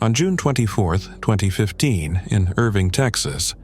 On June 24, 2015, in Irving, Texas,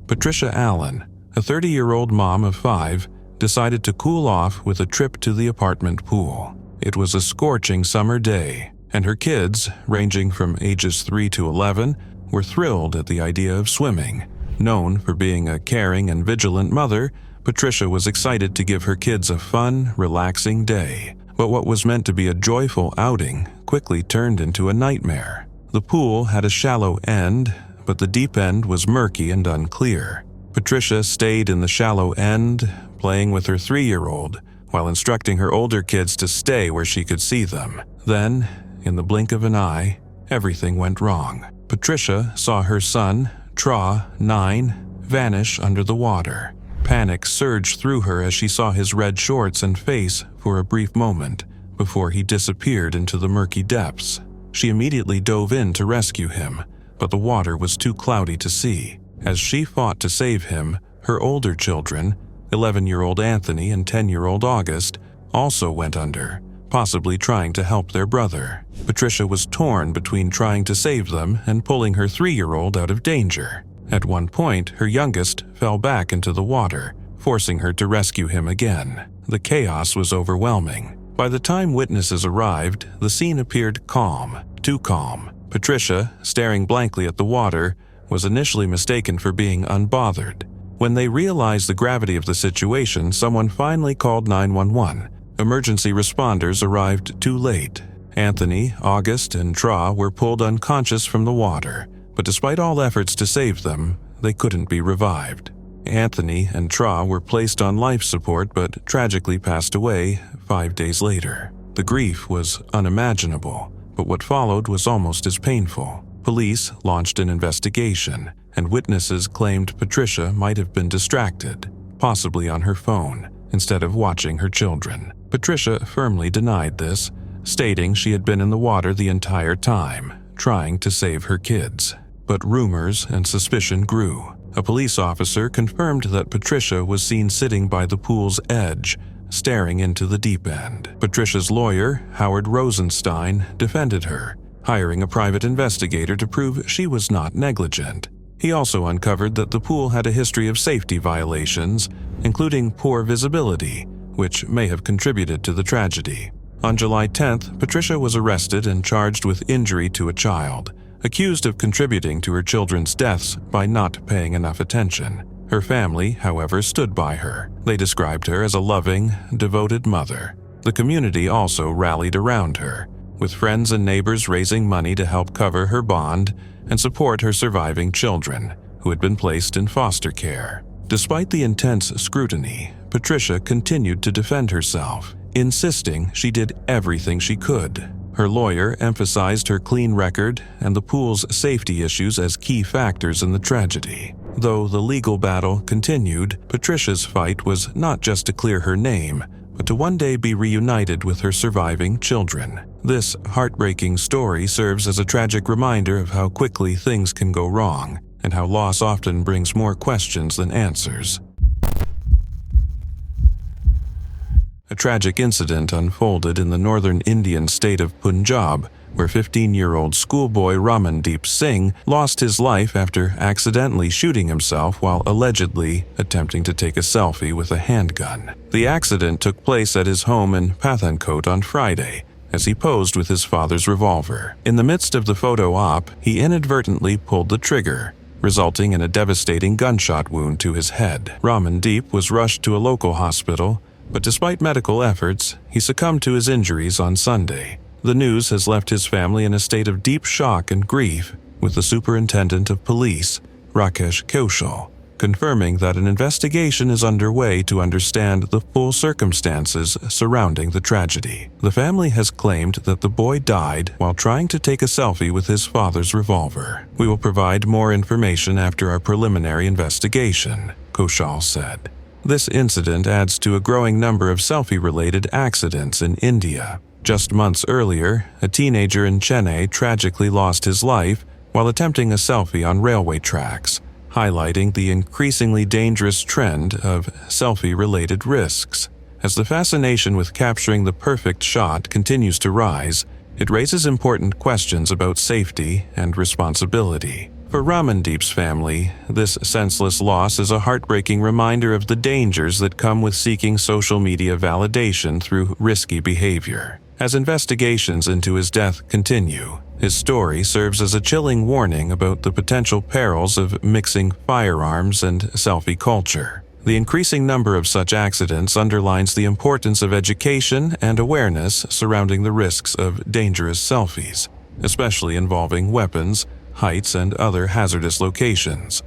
Patricia Allen, a 30-year-old mom of 5, decided to cool off with a trip to the apartment pool. It was a scorching summer day, and her kids, ranging from ages 3 to 11, were thrilled at the idea of swimming. Known for being a caring and vigilant mother, Patricia was excited to give her kids a fun, relaxing day. But what was meant to be a joyful outing quickly turned into a nightmare. The pool had a shallow end, but the deep end was murky and unclear. Patricia stayed in the shallow end, playing with her 3-year-old, while instructing her older kids to stay where she could see them. Then, in the blink of an eye, everything went wrong. Patricia saw her son, Tra, 9, vanish under the water. Panic surged through her as she saw his red shorts and face for a brief moment before he disappeared into the murky depths. She immediately dove in to rescue him, but the water was too cloudy to see. As she fought to save him, her older children, 11-year-old Anthony and 10-year-old August, also went under, possibly trying to help their brother. Patricia was torn between trying to save them and pulling her 3-year-old out of danger. At one point, her youngest fell back into the water, forcing her to rescue him again. The chaos was overwhelming. By the time witnesses arrived, the scene appeared calm, too calm. Patricia, staring blankly at the water, was initially mistaken for being unbothered. When they realized the gravity of the situation, someone finally called 911. Emergency responders arrived too late. Anthony, August, and Tra were pulled unconscious from the water, but despite all efforts to save them, they couldn't be revived. Anthony and Tra were placed on life support but tragically passed away 5 days later. The grief was unimaginable, but what followed was almost as painful. Police launched an investigation, and witnesses claimed Patricia might have been distracted, possibly on her phone, instead of watching her children. Patricia firmly denied this, stating she had been in the water the entire time, trying to save her kids. But rumors and suspicion grew. A police officer confirmed that Patricia was seen sitting by the pool's edge, staring into the deep end. Patricia's lawyer, Howard Rosenstein, defended her, hiring a private investigator to prove she was not negligent. He also uncovered that the pool had a history of safety violations, including poor visibility, which may have contributed to the tragedy. On July 10th, Patricia was arrested and charged with injury to a child, accused of contributing to her children's deaths by not paying enough attention. Her family, however, stood by her. They described her as a loving, devoted mother. The community also rallied around her, with friends and neighbors raising money to help cover her bond and support her surviving children, who had been placed in foster care. Despite the intense scrutiny, Patricia continued to defend herself, insisting she did everything she could. Her lawyer emphasized her clean record and the pool's safety issues as key factors in the tragedy. Though the legal battle continued, Patricia's fight was not just to clear her name, but to one day be reunited with her surviving children. This heartbreaking story serves as a tragic reminder of how quickly things can go wrong, and how loss often brings more questions than answers. A tragic incident unfolded in the northern Indian state of Punjab, where 15-year-old schoolboy Ramandeep Singh lost his life after accidentally shooting himself while allegedly attempting to take a selfie with a handgun. The accident took place at his home in Pathankot on Friday, as he posed with his father's revolver. In the midst of the photo op, he inadvertently pulled the trigger, resulting in a devastating gunshot wound to his head. Ramandeep was rushed to a local hospital, but despite medical efforts, he succumbed to his injuries on Sunday. The news has left his family in a state of deep shock and grief, with the superintendent of police, Rakesh Kaushal, confirming that an investigation is underway to understand the full circumstances surrounding the tragedy. The family has claimed that the boy died while trying to take a selfie with his father's revolver. "We will provide more information after our preliminary investigation," Kaushal said. This incident adds to a growing number of selfie-related accidents in India. Just months earlier, a teenager in Chennai tragically lost his life while attempting a selfie on railway tracks, highlighting the increasingly dangerous trend of selfie-related risks. As the fascination with capturing the perfect shot continues to rise, It raises important questions about safety and responsibility. For Ramandeep's family, this senseless loss is a heartbreaking reminder of the dangers that come with seeking social media validation through risky behavior. As investigations into his death continue, his story serves as a chilling warning about the potential perils of mixing firearms and selfie culture. The increasing number of such accidents underlines the importance of education and awareness surrounding the risks of dangerous selfies, especially involving weapons, heights, and other hazardous locations.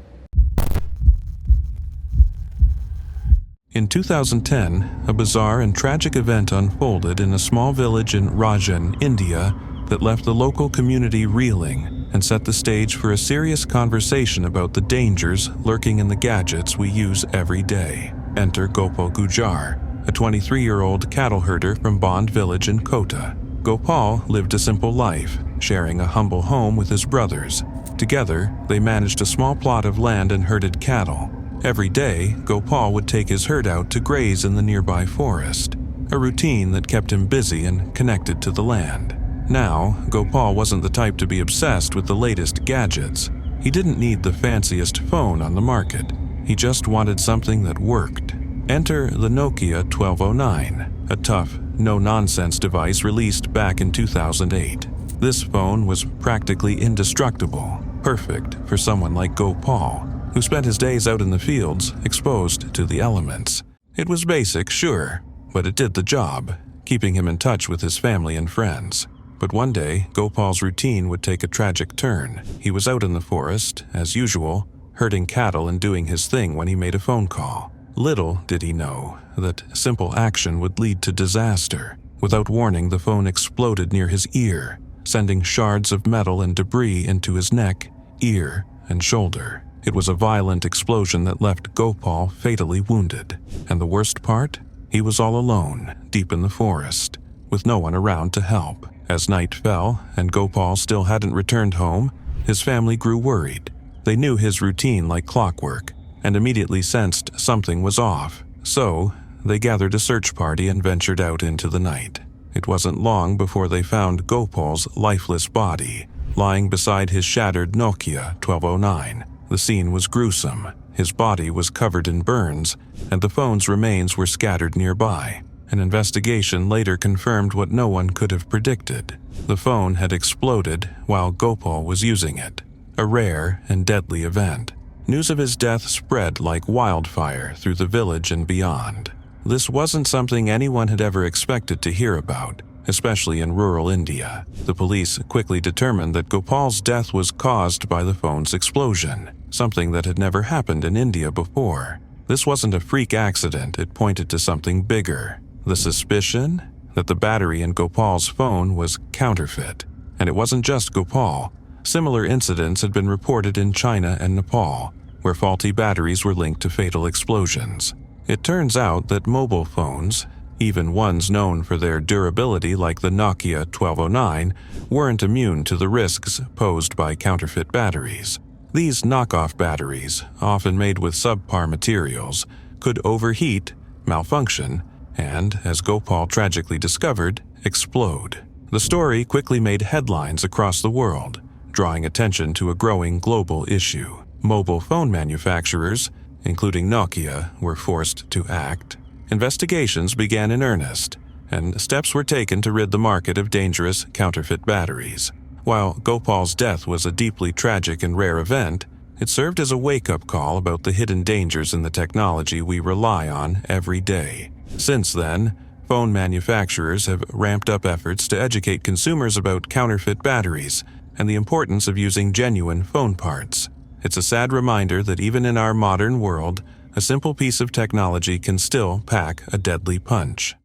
In 2010, a bizarre and tragic event unfolded in a small village in Rajan, India, that left the local community reeling and set the stage for a serious conversation about the dangers lurking in the gadgets we use every day. Enter Gopal Gujar, a 23-year-old cattle herder from Bond village in Kota. Gopal lived a simple life, sharing a humble home with his brothers. Together, they managed a small plot of land and herded cattle. Every day, Gopal would take his herd out to graze in the nearby forest, a routine that kept him busy and connected to the land. Now, Gopal wasn't the type to be obsessed with the latest gadgets. He didn't need the fanciest phone on the market. He just wanted something that worked. Enter the Nokia 1209, a tough, no-nonsense device released back in 2008. This phone was practically indestructible, perfect for someone like Gopal, who spent his days out in the fields, exposed to the elements. It was basic, sure, but it did the job, keeping him in touch with his family and friends. But one day, Gopal's routine would take a tragic turn. He was out in the forest, as usual, herding cattle and doing his thing when he made a phone call. Little did he know that simple action would lead to disaster. Without warning, the phone exploded near his ear, sending shards of metal and debris into his neck, ear, and shoulder. It was a violent explosion that left Gopal fatally wounded. And the worst part? He was all alone, deep in the forest, with no one around to help. As night fell and Gopal still hadn't returned home, his family grew worried. They knew his routine like clockwork and immediately sensed something was off. So, they gathered a search party and ventured out into the night. It wasn't long before they found Gopal's lifeless body, lying beside his shattered Nokia 1209. The scene was gruesome. His body was covered in burns, and the phone's remains were scattered nearby. An investigation later confirmed what no one could have predicted. The phone had exploded while Gopal was using it, a rare and deadly event. News of his death spread like wildfire through the village and beyond. This wasn't something anyone had ever expected to hear about, especially in rural India. The police quickly determined that Gopal's death was caused by the phone's explosion, something that had never happened in India before. This wasn't a freak accident, it pointed to something bigger. The suspicion that the battery in Gopal's phone was counterfeit. And it wasn't just Gopal. Similar incidents had been reported in China and Nepal, where faulty batteries were linked to fatal explosions. It turns out that mobile phones, even ones known for their durability like the Nokia 1209, weren't immune to the risks posed by counterfeit batteries. These knockoff batteries, often made with subpar materials, could overheat, malfunction, and, as Gopal tragically discovered, explode. The story quickly made headlines across the world, drawing attention to a growing global issue. Mobile phone manufacturers, including Nokia, were forced to act. Investigations began in earnest, and steps were taken to rid the market of dangerous counterfeit batteries. While Gopal's death was a deeply tragic and rare event, it served as a wake-up call about the hidden dangers in the technology we rely on every day. Since then, phone manufacturers have ramped up efforts to educate consumers about counterfeit batteries and the importance of using genuine phone parts. It's a sad reminder that even in our modern world, a simple piece of technology can still pack a deadly punch.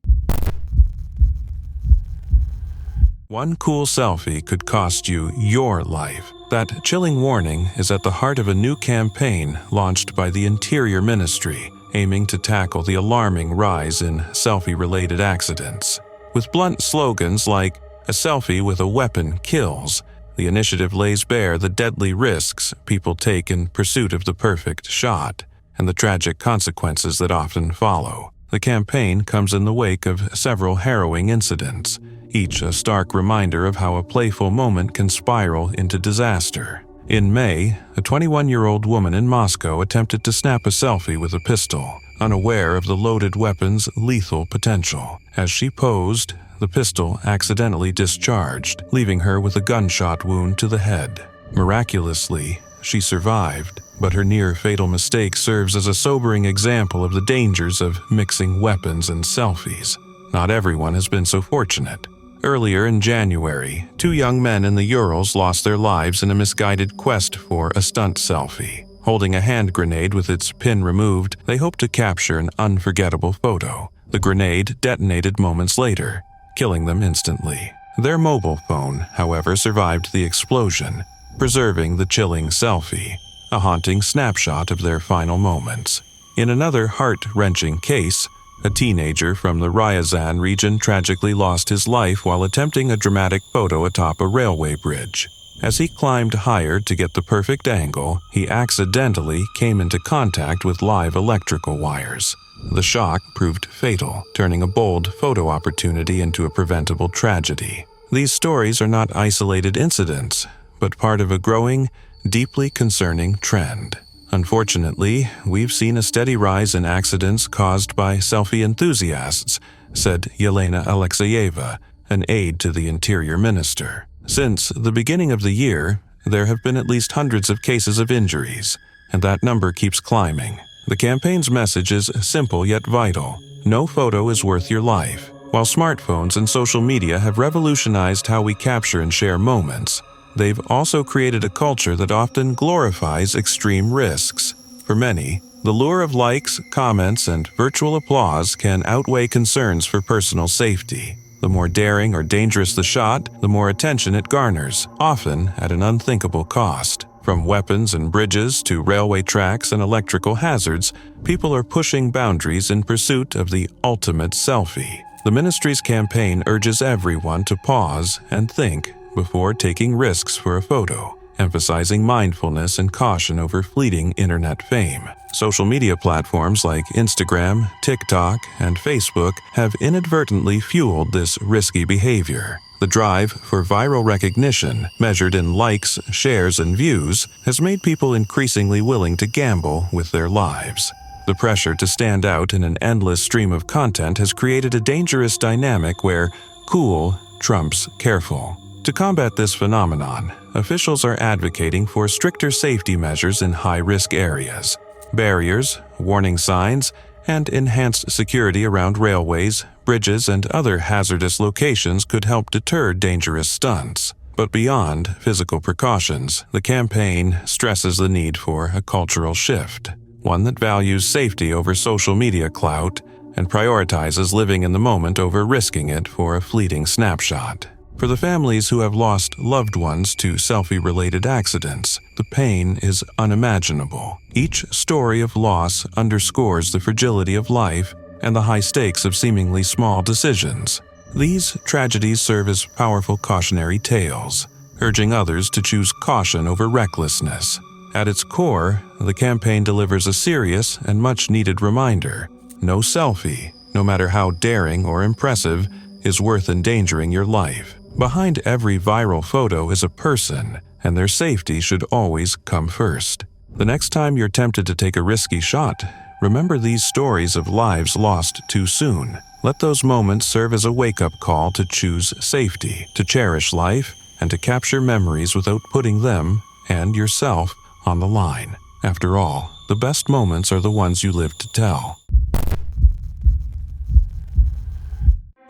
One cool selfie could cost you your life. That chilling warning is at the heart of a new campaign launched by the Interior Ministry, aiming to tackle the alarming rise in selfie-related accidents. With blunt slogans like, "A selfie with a weapon kills," the initiative lays bare the deadly risks people take in pursuit of the perfect shot, and the tragic consequences that often follow. The campaign comes in the wake of several harrowing incidents, each a stark reminder of how a playful moment can spiral into disaster. In May, a 21-year-old woman in Moscow attempted to snap a selfie with a pistol, unaware of the loaded weapon's lethal potential. As she posed, the pistol accidentally discharged, leaving her with a gunshot wound to the head. Miraculously, she survived, but her near-fatal mistake serves as a sobering example of the dangers of mixing weapons and selfies. Not everyone has been so fortunate. Earlier in January, 2 young men in the Urals lost their lives in a misguided quest for a stunt selfie. Holding a hand grenade with its pin removed, they hoped to capture an unforgettable photo. The grenade detonated moments later, killing them instantly. Their mobile phone, however, survived the explosion, preserving the chilling selfie, a haunting snapshot of their final moments. In another heart-wrenching case, a teenager from the Ryazan region tragically lost his life while attempting a dramatic photo atop a railway bridge. As he climbed higher to get the perfect angle, he accidentally came into contact with live electrical wires. The shock proved fatal, turning a bold photo opportunity into a preventable tragedy. These stories are not isolated incidents, but part of a growing, deeply concerning trend. Unfortunately, we've seen a steady rise in accidents caused by selfie enthusiasts, said Yelena Alexeyeva, an aide to the Interior Minister. Since the beginning of the year, there have been at least hundreds of cases of injuries, and that number keeps climbing. The campaign's message is simple yet vital. No photo is worth your life. While smartphones and social media have revolutionized how we capture and share moments, they've also created a culture that often glorifies extreme risks. For many, the lure of likes, comments, and virtual applause can outweigh concerns for personal safety. The more daring or dangerous the shot, the more attention it garners, often at an unthinkable cost. From weapons and bridges to railway tracks and electrical hazards, people are pushing boundaries in pursuit of the ultimate selfie. The ministry's campaign urges everyone to pause and think before taking risks for a photo, emphasizing mindfulness and caution over fleeting internet fame. Social media platforms like Instagram, TikTok, and Facebook have inadvertently fueled this risky behavior. The drive for viral recognition, measured in likes, shares, and views, has made people increasingly willing to gamble with their lives. The pressure to stand out in an endless stream of content has created a dangerous dynamic where cool trumps careful. To combat this phenomenon, officials are advocating for stricter safety measures in high-risk areas. Barriers, warning signs, and enhanced security around railways, bridges, and other hazardous locations could help deter dangerous stunts. But beyond physical precautions, the campaign stresses the need for a cultural shift, one that values safety over social media clout and prioritizes living in the moment over risking it for a fleeting snapshot. For the families who have lost loved ones to selfie-related accidents, the pain is unimaginable. Each story of loss underscores the fragility of life and the high stakes of seemingly small decisions. These tragedies serve as powerful cautionary tales, urging others to choose caution over recklessness. At its core, the campaign delivers a serious and much-needed reminder: no selfie, no matter how daring or impressive, is worth endangering your life. Behind every viral photo is a person, and their safety should always come first. The next time you're tempted to take a risky shot, remember these stories of lives lost too soon. Let those moments serve as a wake-up call to choose safety, to cherish life, and to capture memories without putting them and yourself on the line. After all, the best moments are the ones you live to tell.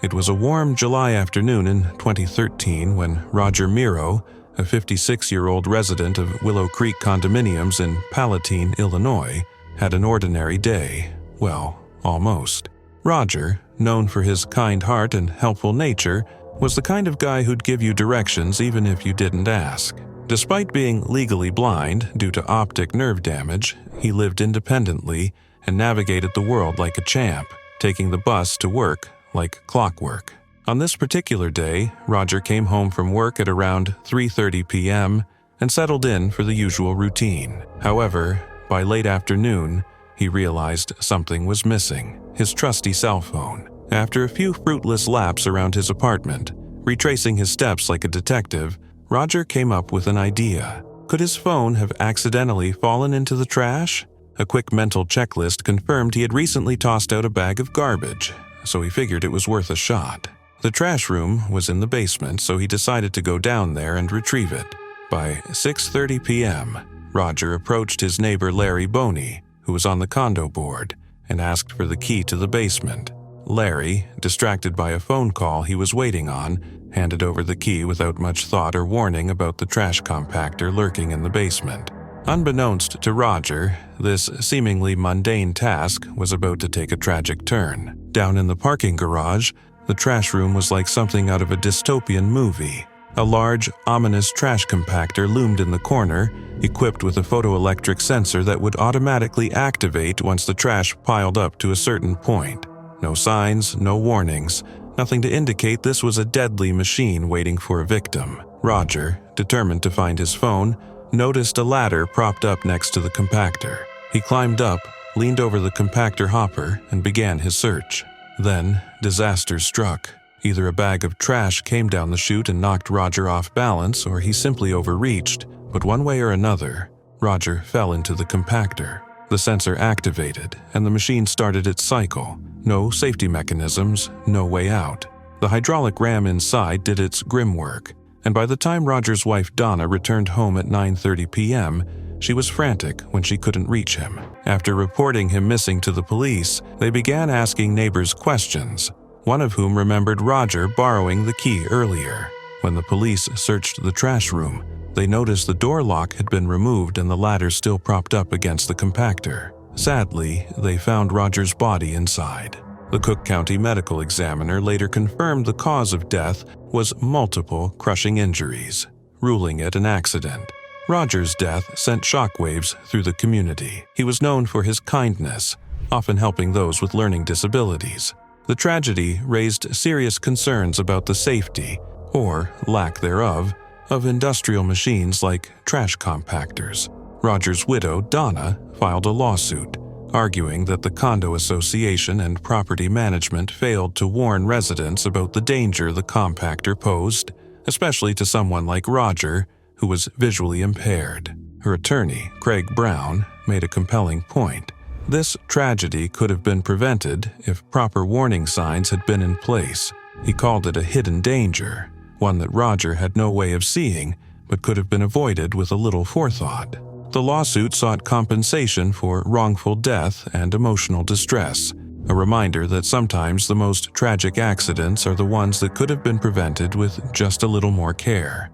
It was a warm July afternoon in 2013 when Roger Miro, a 56-year-old resident of Willow Creek condominiums in Palatine, Illinois, had an ordinary day. Well, almost. Roger, known for his kind heart and helpful nature, was the kind of guy who'd give you directions even if you didn't ask. Despite being legally blind due to optic nerve damage, he lived independently and navigated the world like a champ, taking the bus to work like clockwork. On this particular day, Roger came home from work at around 3:30 p.m. and settled in for the usual routine. However, by late afternoon, he realized something was missing. his trusty cell phone. After a few fruitless laps around his apartment, retracing his steps like a detective, Roger came up with an idea. Could his phone have accidentally fallen into the trash? A quick mental checklist confirmed he had recently tossed out a bag of garbage, so he figured it was worth a shot. The trash room was in the basement, so he decided to go down there and retrieve it. By 6:30 p.m., Roger approached his neighbor Larry Boney, who was on the condo board, and asked for the key to the basement. Larry, distracted by a phone call he was waiting on, handed over the key without much thought or warning about the trash compactor lurking in the basement. Unbeknownst to Roger, this seemingly mundane task was about to take a tragic turn. Down in the parking garage, the trash room was like something out of a dystopian movie. A large, ominous trash compactor loomed in the corner, equipped with a photoelectric sensor that would automatically activate once the trash piled up to a certain point. No signs, no warnings, nothing to indicate this was a deadly machine waiting for a victim. Roger, determined to find his phone, noticed a ladder propped up next to the compactor. He climbed up, leaned over the compactor hopper, and began his search. Then, disaster struck. Either a bag of trash came down the chute and knocked Roger off balance, or he simply overreached, but one way or another, Roger fell into the compactor. The sensor activated, and the machine started its cycle. No safety mechanisms, no way out. The hydraulic ram inside did its grim work, and by the time Roger's wife Donna returned home at 9:30 p.m., she was frantic when she couldn't reach him. After reporting him missing to the police, they began asking neighbors questions, one of whom remembered Roger borrowing the key earlier. When the police searched the trash room, they noticed the door lock had been removed and the ladder still propped up against the compactor. Sadly, they found Roger's body inside. The Cook County medical examiner later confirmed the cause of death was multiple crushing injuries, ruling it an accident. Roger's death sent shockwaves through the community. He was known for his kindness, often helping those with learning disabilities. The tragedy raised serious concerns about the safety, or lack thereof, of industrial machines like trash compactors. Roger's widow, Donna, filed a lawsuit, arguing that the condo association and property management failed to warn residents about the danger the compactor posed, especially to someone like Roger, who was visually impaired. Her attorney, Craig Brown, made a compelling point. This tragedy could have been prevented if proper warning signs had been in place. He called it a hidden danger, one that Roger had no way of seeing, but could have been avoided with a little forethought. The lawsuit sought compensation for wrongful death and emotional distress, a reminder that sometimes the most tragic accidents are the ones that could have been prevented with just a little more care.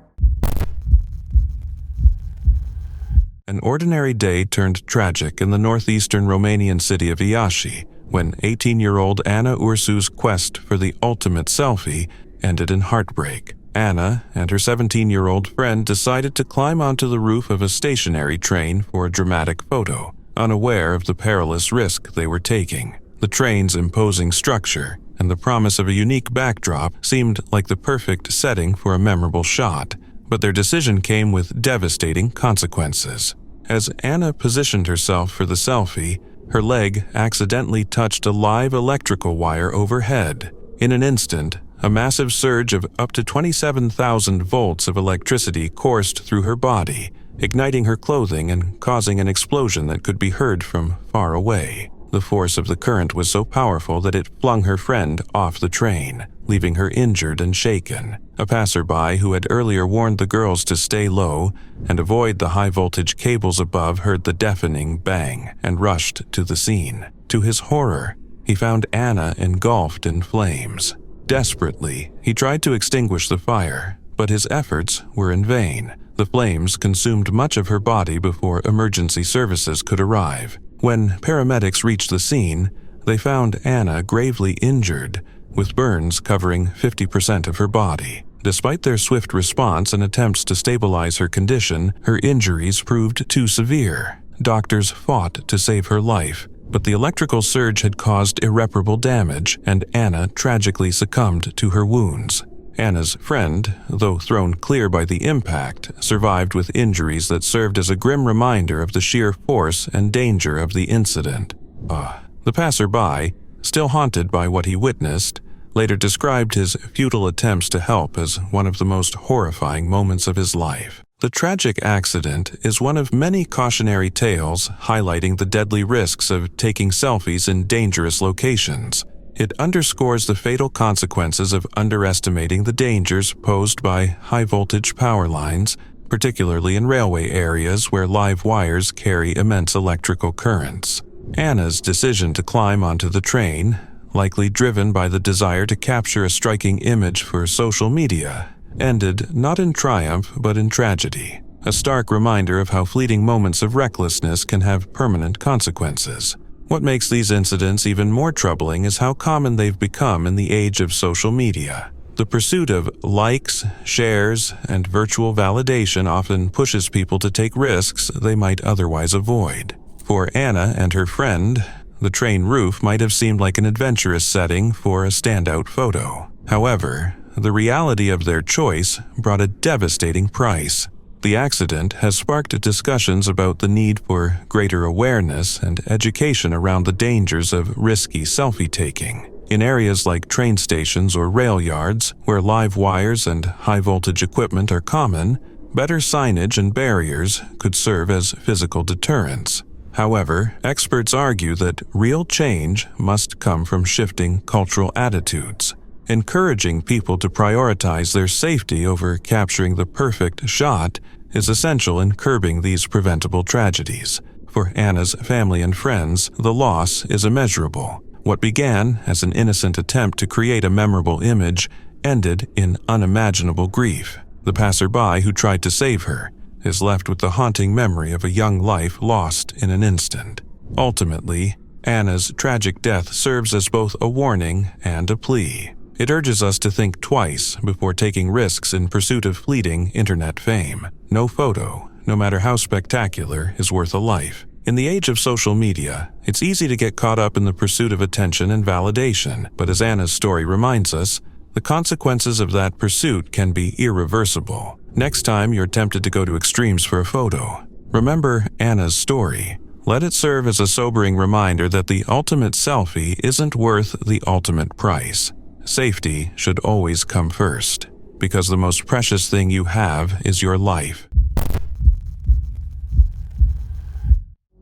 An ordinary day turned tragic in the northeastern Romanian city of Iași, when 18-year-old Anna Ursu's quest for the ultimate selfie ended in heartbreak. Anna and her 17-year-old friend decided to climb onto the roof of a stationary train for a dramatic photo, unaware of the perilous risk they were taking. The train's imposing structure and the promise of a unique backdrop seemed like the perfect setting for a memorable shot, but their decision came with devastating consequences. As Anna positioned herself for the selfie, her leg accidentally touched a live electrical wire overhead. In an instant, a massive surge of up to 27,000 volts of electricity coursed through her body, igniting her clothing and causing an explosion that could be heard from far away. The force of the current was so powerful that it flung her friend off the train, leaving her injured and shaken. A passerby who had earlier warned the girls to stay low and avoid the high-voltage cables above heard the deafening bang and rushed to the scene. To his horror, he found Anna engulfed in flames. Desperately, he tried to extinguish the fire, but his efforts were in vain. The flames consumed much of her body before emergency services could arrive. When paramedics reached the scene, they found Anna gravely injured, with burns covering 50% of her body. Despite their swift response and attempts to stabilize her condition, her injuries proved too severe. Doctors fought to save her life, but the electrical surge had caused irreparable damage, and Anna tragically succumbed to her wounds. Anna's friend, though thrown clear by the impact, survived with injuries that served as a grim reminder of the sheer force and danger of the incident. The passerby, still haunted by what he witnessed, later described his futile attempts to help as one of the most horrifying moments of his life. The tragic accident is one of many cautionary tales highlighting the deadly risks of taking selfies in dangerous locations. It underscores the fatal consequences of underestimating the dangers posed by high-voltage power lines, particularly in railway areas where live wires carry immense electrical currents. Anna's decision to climb onto the train, likely driven by the desire to capture a striking image for social media, ended not in triumph but in tragedy, a stark reminder of how fleeting moments of recklessness can have permanent consequences. What makes these incidents even more troubling is how common they've become in the age of social media. The pursuit of likes, shares, and virtual validation often pushes people to take risks they might otherwise avoid. For Anna and her friend, the train roof might have seemed like an adventurous setting for a standout photo. However, the reality of their choice brought a devastating price. The accident has sparked discussions about the need for greater awareness and education around the dangers of risky selfie taking. In areas like train stations or rail yards, where live wires and high-voltage equipment are common, better signage and barriers could serve as physical deterrents. However, experts argue that real change must come from shifting cultural attitudes. Encouraging people to prioritize their safety over capturing the perfect shot is essential in curbing these preventable tragedies. For Anna's family and friends, the loss is immeasurable. What began as an innocent attempt to create a memorable image ended in unimaginable grief. The passerby who tried to save her is left with the haunting memory of a young life lost in an instant. Ultimately, Anna's tragic death serves as both a warning and a plea. It urges us to think twice before taking risks in pursuit of fleeting internet fame. No photo, no matter how spectacular, is worth a life. In the age of social media, it's easy to get caught up in the pursuit of attention and validation, but as Anna's story reminds us, the consequences of that pursuit can be irreversible. Next time you're tempted to go to extremes for a photo, remember Anna's story. Let it serve as a sobering reminder that the ultimate selfie isn't worth the ultimate price. Safety should always come first, because the most precious thing you have is your life.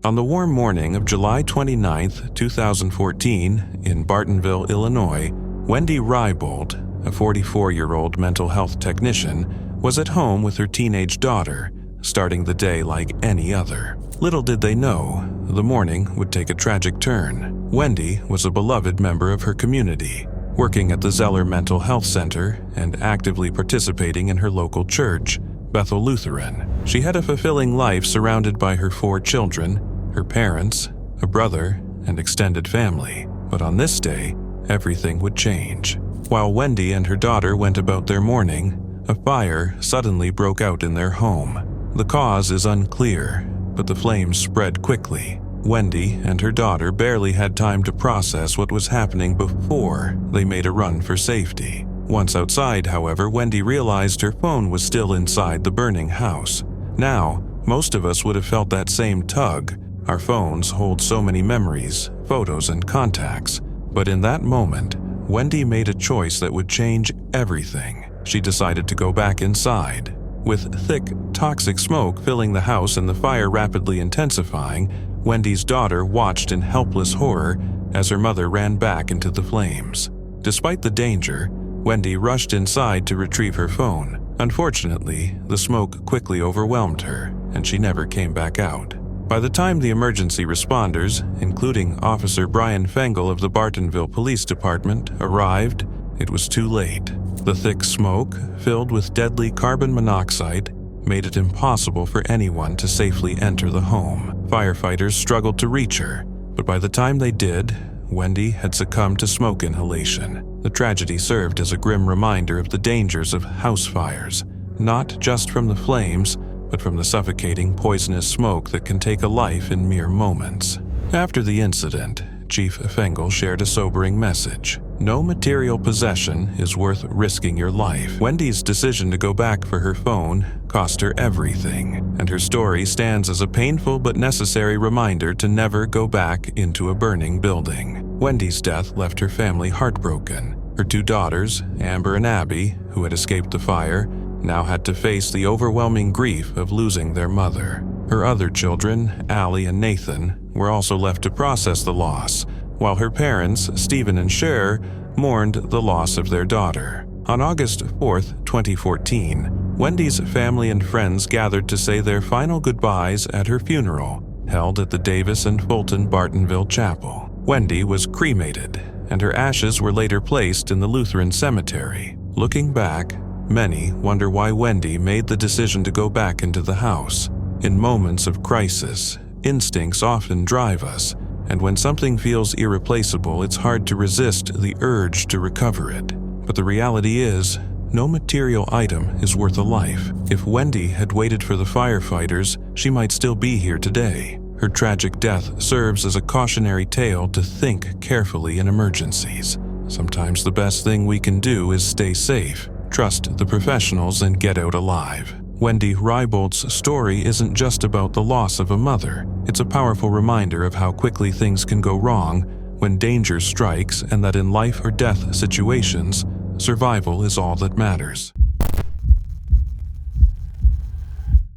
On the warm morning of July 29, 2014, in Bartonville, Illinois, Wendy Rybold, a 44-year-old mental health technician, was at home with her teenage daughter, starting the day like any other. Little did they know, the morning would take a tragic turn. Wendy was a beloved member of her community, working at the Zeller Mental Health Center and actively participating in her local church, Bethel Lutheran. She had a fulfilling life surrounded by her 4 children, her parents, a brother, and extended family. But on this day, everything would change. While Wendy and her daughter went about their morning, a fire suddenly broke out in their home. The cause is unclear, but the flames spread quickly. Wendy and her daughter barely had time to process what was happening before they made a run for safety. Once outside, however, Wendy realized her phone was still inside the burning house. Now, most of us would have felt that same tug. Our phones hold so many memories, photos, and contacts. But in that moment, Wendy made a choice that would change everything. She decided to go back inside. With thick, toxic smoke filling the house and the fire rapidly intensifying, Wendy's daughter watched in helpless horror as her mother ran back into the flames. Despite the danger, Wendy rushed inside to retrieve her phone. Unfortunately, the smoke quickly overwhelmed her, and she never came back out. By the time the emergency responders, including Officer Brian Fengel of the Bartonville Police Department, arrived, it was too late. The thick smoke, filled with deadly carbon monoxide, made it impossible for anyone to safely enter the home. Firefighters struggled to reach her, but by the time they did, Wendy had succumbed to smoke inhalation. The tragedy served as a grim reminder of the dangers of house fires, not just from the flames, but from the suffocating, poisonous smoke that can take a life in mere moments. After the incident, Chief Fengel shared a sobering message. No material possession is worth risking your life. Wendy's decision to go back for her phone cost her everything, and her story stands as a painful but necessary reminder to never go back into a burning building. Wendy's death left her family heartbroken. Her two daughters, Amber and Abby, who had escaped the fire, now had to face the overwhelming grief of losing their mother. Her other children, Allie and Nathan, were also left to process the loss, while her parents, Stephen and Cher, mourned the loss of their daughter. On August 4th, 2014, Wendy's family and friends gathered to say their final goodbyes at her funeral, held at the Davis and Fulton Bartonville Chapel. Wendy was cremated, and her ashes were later placed in the Lutheran cemetery. Looking back, many wonder why Wendy made the decision to go back into the house. In moments of crisis, instincts often drive us, and when something feels irreplaceable, it's hard to resist the urge to recover it. But the reality is, no material item is worth a life. If Wendy had waited for the firefighters, she might still be here today. Her tragic death serves as a cautionary tale to think carefully in emergencies. Sometimes the best thing we can do is stay safe, trust the professionals, and get out alive. Wendy Rybolt's story isn't just about the loss of a mother. It's a powerful reminder of how quickly things can go wrong when danger strikes, and that in life or death situations, survival is all that matters.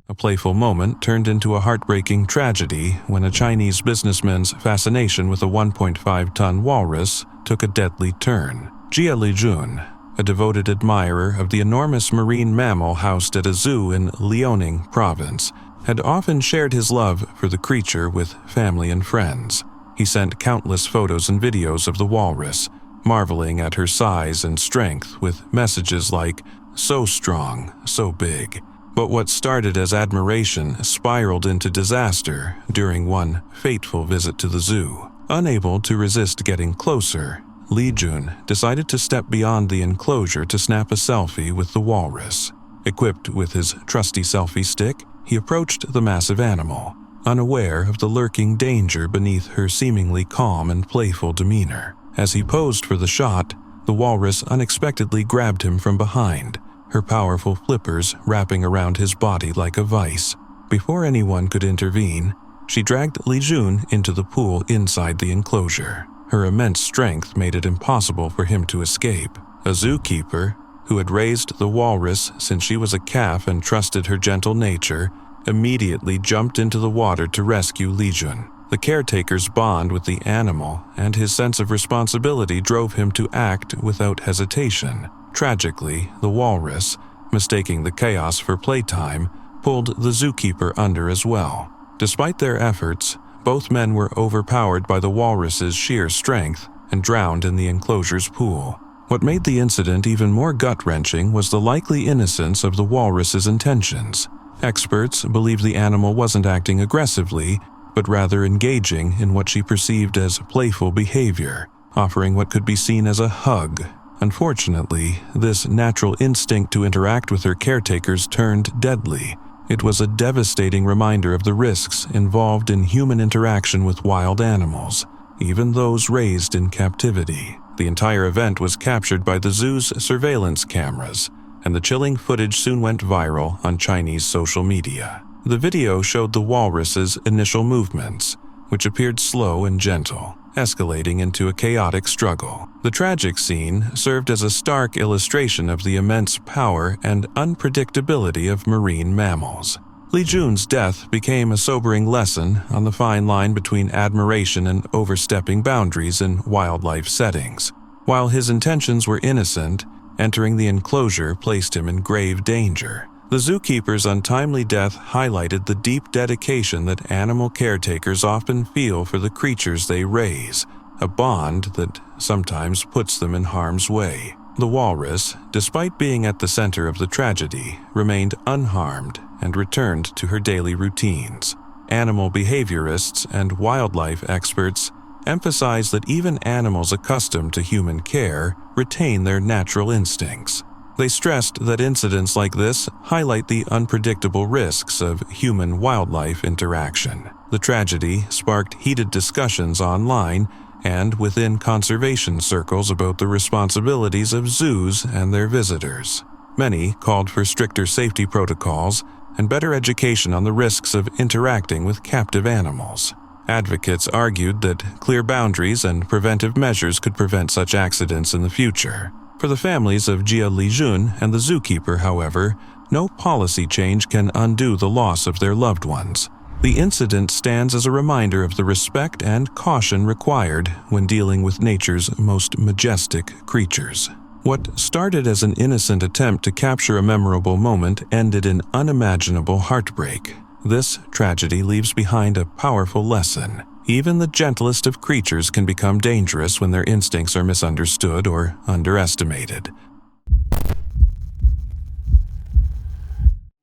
A playful moment turned into a heartbreaking tragedy when a Chinese businessman's fascination with a 1.5-ton walrus took a deadly turn. Jia Lijun, a devoted admirer of the enormous marine mammal housed at a zoo in Liaoning Province, had often shared his love for the creature with family and friends. He sent countless photos and videos of the walrus, marveling at her size and strength with messages like, "So strong, so big." But what started as admiration spiraled into disaster during one fateful visit to the zoo. Unable to resist getting closer, Li Jun decided to step beyond the enclosure to snap a selfie with the walrus. Equipped with his trusty selfie stick, he approached the massive animal, unaware of the lurking danger beneath her seemingly calm and playful demeanor. As he posed for the shot, the walrus unexpectedly grabbed him from behind, her powerful flippers wrapping around his body like a vice. Before anyone could intervene, she dragged Li Jun into the pool inside the enclosure. Her immense strength made it impossible for him to escape. A zookeeper, who had raised the walrus since she was a calf and trusted her gentle nature, immediately jumped into the water to rescue Li Jun. The caretaker's bond with the animal and his sense of responsibility drove him to act without hesitation. Tragically, the walrus, mistaking the chaos for playtime, pulled the zookeeper under as well. Despite their efforts, both men were overpowered by the walrus's sheer strength and drowned in the enclosure's pool. What made the incident even more gut-wrenching was the likely innocence of the walrus's intentions. Experts believe the animal wasn't acting aggressively, but rather engaging in what she perceived as playful behavior, offering what could be seen as a hug. Unfortunately, this natural instinct to interact with her caretakers turned deadly. It was a devastating reminder of the risks involved in human interaction with wild animals, even those raised in captivity. The entire event was captured by the zoo's surveillance cameras, and the chilling footage soon went viral on Chinese social media. The video showed the walrus's initial movements, which appeared slow and gentle, escalating into a chaotic struggle. The tragic scene served as a stark illustration of the immense power and unpredictability of marine mammals. Li Jun's death became a sobering lesson on the fine line between admiration and overstepping boundaries in wildlife settings. While his intentions were innocent, entering the enclosure placed him in grave danger. The zookeeper's untimely death highlighted the deep dedication that animal caretakers often feel for the creatures they raise, a bond that sometimes puts them in harm's way. The walrus, despite being at the center of the tragedy, remained unharmed and returned to her daily routines. Animal behaviorists and wildlife experts emphasize that even animals accustomed to human care retain their natural instincts. They stressed that incidents like this highlight the unpredictable risks of human-wildlife interaction. The tragedy sparked heated discussions online and within conservation circles about the responsibilities of zoos and their visitors. Many called for stricter safety protocols and better education on the risks of interacting with captive animals. Advocates argued that clear boundaries and preventive measures could prevent such accidents in the future. For the families of Jia Lijun and the zookeeper, however, no policy change can undo the loss of their loved ones. The incident stands as a reminder of the respect and caution required when dealing with nature's most majestic creatures. What started as an innocent attempt to capture a memorable moment ended in unimaginable heartbreak. This tragedy leaves behind a powerful lesson. Even the gentlest of creatures can become dangerous when their instincts are misunderstood or underestimated.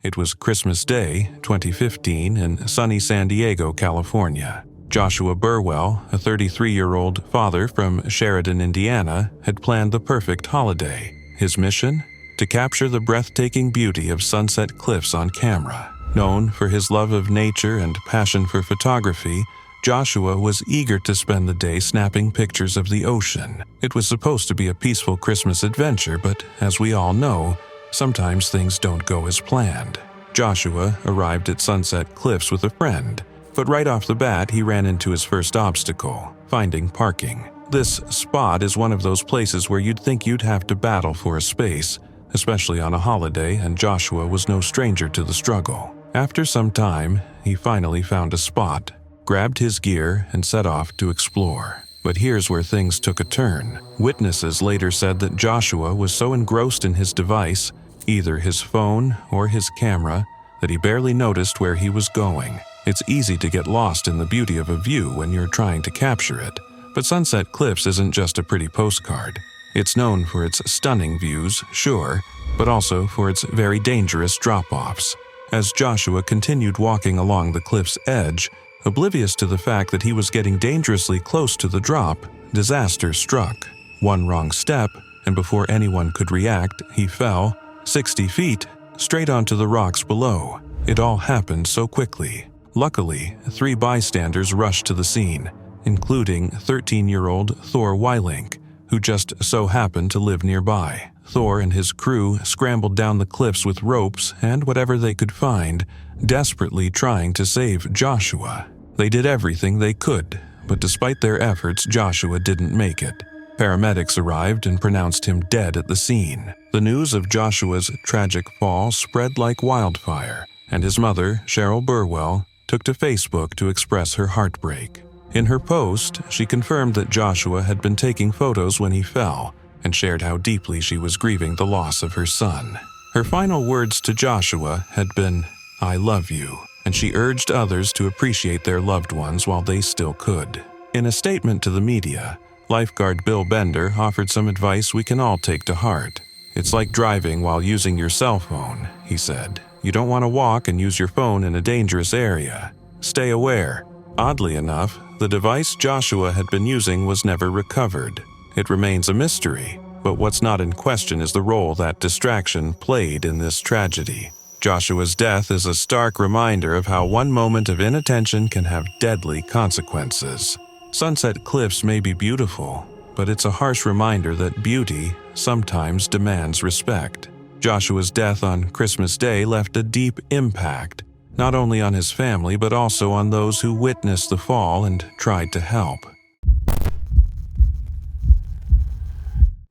It was Christmas Day, 2015, in sunny San Diego, California. Joshua Burwell, a 33-year-old father from Sheridan, Indiana, had planned the perfect holiday. His mission? To capture the breathtaking beauty of sunset cliffs on camera. Known for his love of nature and passion for photography, Joshua was eager to spend the day snapping pictures of the ocean. It was supposed to be a peaceful Christmas adventure, but as we all know, sometimes things don't go as planned. Joshua arrived at Sunset Cliffs with a friend, but right off the bat he ran into his first obstacle, finding parking. This spot is one of those places where you'd think you'd have to battle for a space, especially on a holiday, and Joshua was no stranger to the struggle. After some time, he finally found a spot, grabbed his gear, and set off to explore. But here's where things took a turn. Witnesses later said that Joshua was so engrossed in his device, either his phone or his camera, that he barely noticed where he was going. It's easy to get lost in the beauty of a view when you're trying to capture it, but Sunset Cliffs isn't just a pretty postcard. It's known for its stunning views, sure, but also for its very dangerous drop-offs. As Joshua continued walking along the cliff's edge, oblivious to the fact that he was getting dangerously close to the drop, disaster struck. One wrong step, and before anyone could react, he fell 60 feet straight onto the rocks below. It all happened so quickly. Luckily, 3 bystanders rushed to the scene, including 13-year-old Thor Weilink, who just so happened to live nearby. Thor and his crew scrambled down the cliffs with ropes and whatever they could find, desperately trying to save Joshua. They did everything they could, but despite their efforts, Joshua didn't make it. Paramedics arrived and pronounced him dead at the scene. The news of Joshua's tragic fall spread like wildfire, and his mother, Cheryl Burwell, took to Facebook to express her heartbreak. In her post, she confirmed that Joshua had been taking photos when he fell and shared how deeply she was grieving the loss of her son. Her final words to Joshua had been, "I love you," and she urged others to appreciate their loved ones while they still could. In a statement to the media, lifeguard Bill Bender offered some advice we can all take to heart. "It's like driving while using your cell phone," he said. "You don't want to walk and use your phone in a dangerous area. Stay aware." Oddly enough, the device Joshua had been using was never recovered. It remains a mystery, but what's not in question is the role that distraction played in this tragedy. Joshua's death is a stark reminder of how one moment of inattention can have deadly consequences. Sunset Cliffs may be beautiful, but it's a harsh reminder that beauty sometimes demands respect. Joshua's death on Christmas Day left a deep impact, not only on his family but also on those who witnessed the fall and tried to help.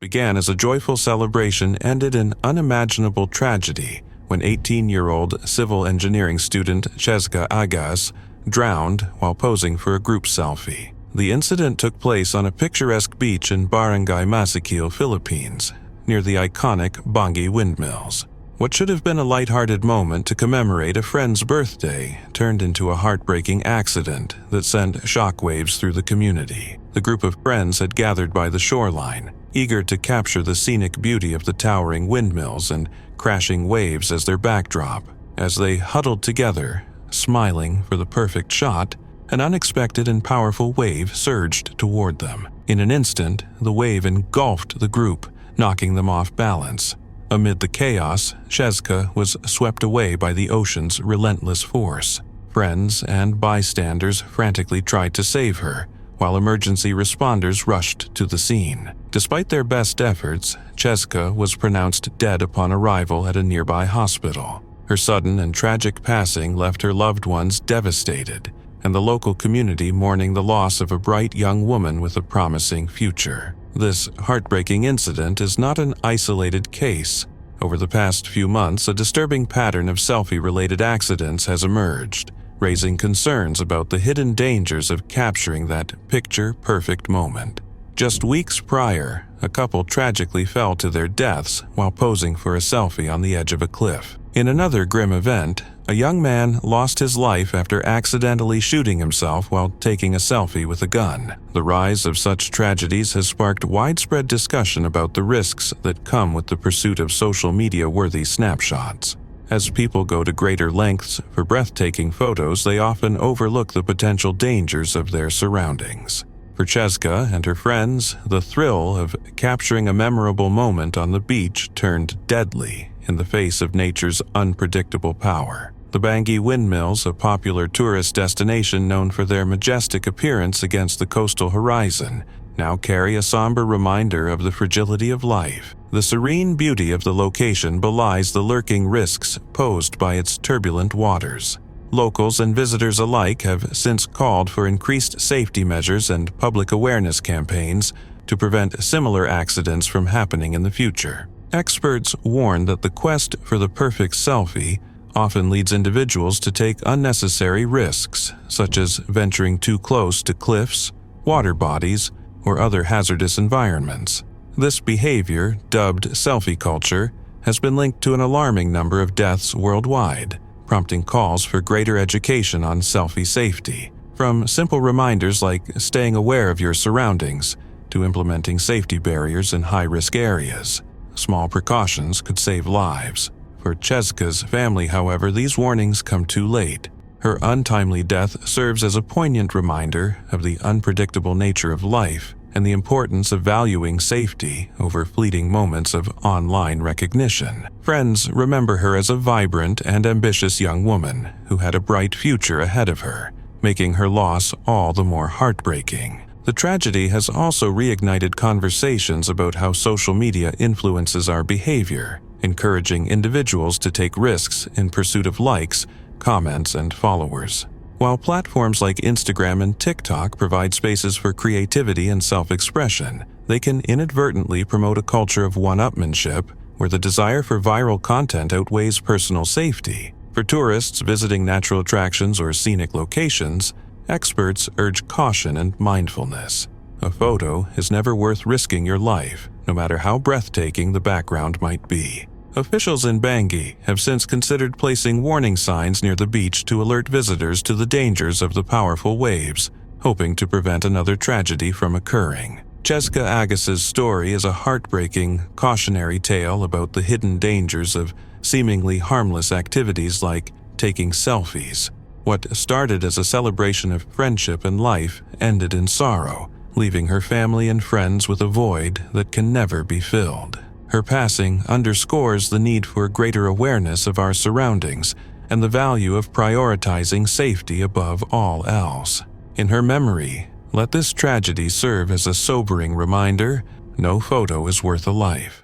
Began as a joyful celebration ended in unimaginable tragedy when 18-year-old civil engineering student Cheska Agas drowned while posing for a group selfie. The incident took place on a picturesque beach in Barangay Masikil, Philippines, near the iconic Bangi windmills. What should have been a lighthearted moment to commemorate a friend's birthday turned into a heartbreaking accident that sent shockwaves through the community. The group of friends had gathered by the shoreline, eager to capture the scenic beauty of the towering windmills and crashing waves as their backdrop. As they huddled together, smiling for the perfect shot, an unexpected and powerful wave surged toward them. In an instant, the wave engulfed the group, knocking them off balance. Amid the chaos, Cheska was swept away by the ocean's relentless force. Friends and bystanders frantically tried to save her, while emergency responders rushed to the scene. Despite their best efforts, Cheska was pronounced dead upon arrival at a nearby hospital. Her sudden and tragic passing left her loved ones devastated, and the local community mourning the loss of a bright young woman with a promising future. This heartbreaking incident is not an isolated case. Over the past few months, a disturbing pattern of selfie-related accidents has emerged, raising concerns about the hidden dangers of capturing that picture-perfect moment. Just weeks prior, a couple tragically fell to their deaths while posing for a selfie on the edge of a cliff. In another grim event, a young man lost his life after accidentally shooting himself while taking a selfie with a gun. The rise of such tragedies has sparked widespread discussion about the risks that come with the pursuit of social media-worthy snapshots. As people go to greater lengths for breathtaking photos, they often overlook the potential dangers of their surroundings. For Cheska and her friends, the thrill of capturing a memorable moment on the beach turned deadly in the face of nature's unpredictable power. The Bangui windmills, a popular tourist destination known for their majestic appearance against the coastal horizon, now carry a somber reminder of the fragility of life. The serene beauty of the location belies the lurking risks posed by its turbulent waters. Locals and visitors alike have since called for increased safety measures and public awareness campaigns to prevent similar accidents from happening in the future. Experts warn that the quest for the perfect selfie often leads individuals to take unnecessary risks, such as venturing too close to cliffs, water bodies, or other hazardous environments. This behavior, dubbed selfie culture, has been linked to an alarming number of deaths worldwide, prompting calls for greater education on selfie safety. From simple reminders like staying aware of your surroundings to implementing safety barriers in high-risk areas, small precautions could save lives. For Cheska's family, however, these warnings come too late. Her untimely death serves as a poignant reminder of the unpredictable nature of life and the importance of valuing safety over fleeting moments of online recognition. Friends remember her as a vibrant and ambitious young woman who had a bright future ahead of her, making her loss all the more heartbreaking. The tragedy has also reignited conversations about how social media influences our behavior, encouraging individuals to take risks in pursuit of likes, comments, and followers. While platforms like Instagram and TikTok provide spaces for creativity and self-expression, they can inadvertently promote a culture of one-upmanship where the desire for viral content outweighs personal safety. For tourists visiting natural attractions or scenic locations, experts urge caution and mindfulness. A photo is never worth risking your life, no matter how breathtaking the background might be. Officials in Bangui have since considered placing warning signs near the beach to alert visitors to the dangers of the powerful waves, hoping to prevent another tragedy from occurring. Cheska Agas's story is a heartbreaking, cautionary tale about the hidden dangers of seemingly harmless activities like taking selfies. What started as a celebration of friendship and life ended in sorrow, leaving her family and friends with a void that can never be filled. Her passing underscores the need for greater awareness of our surroundings and the value of prioritizing safety above all else. In her memory, let this tragedy serve as a sobering reminder: no photo is worth a life.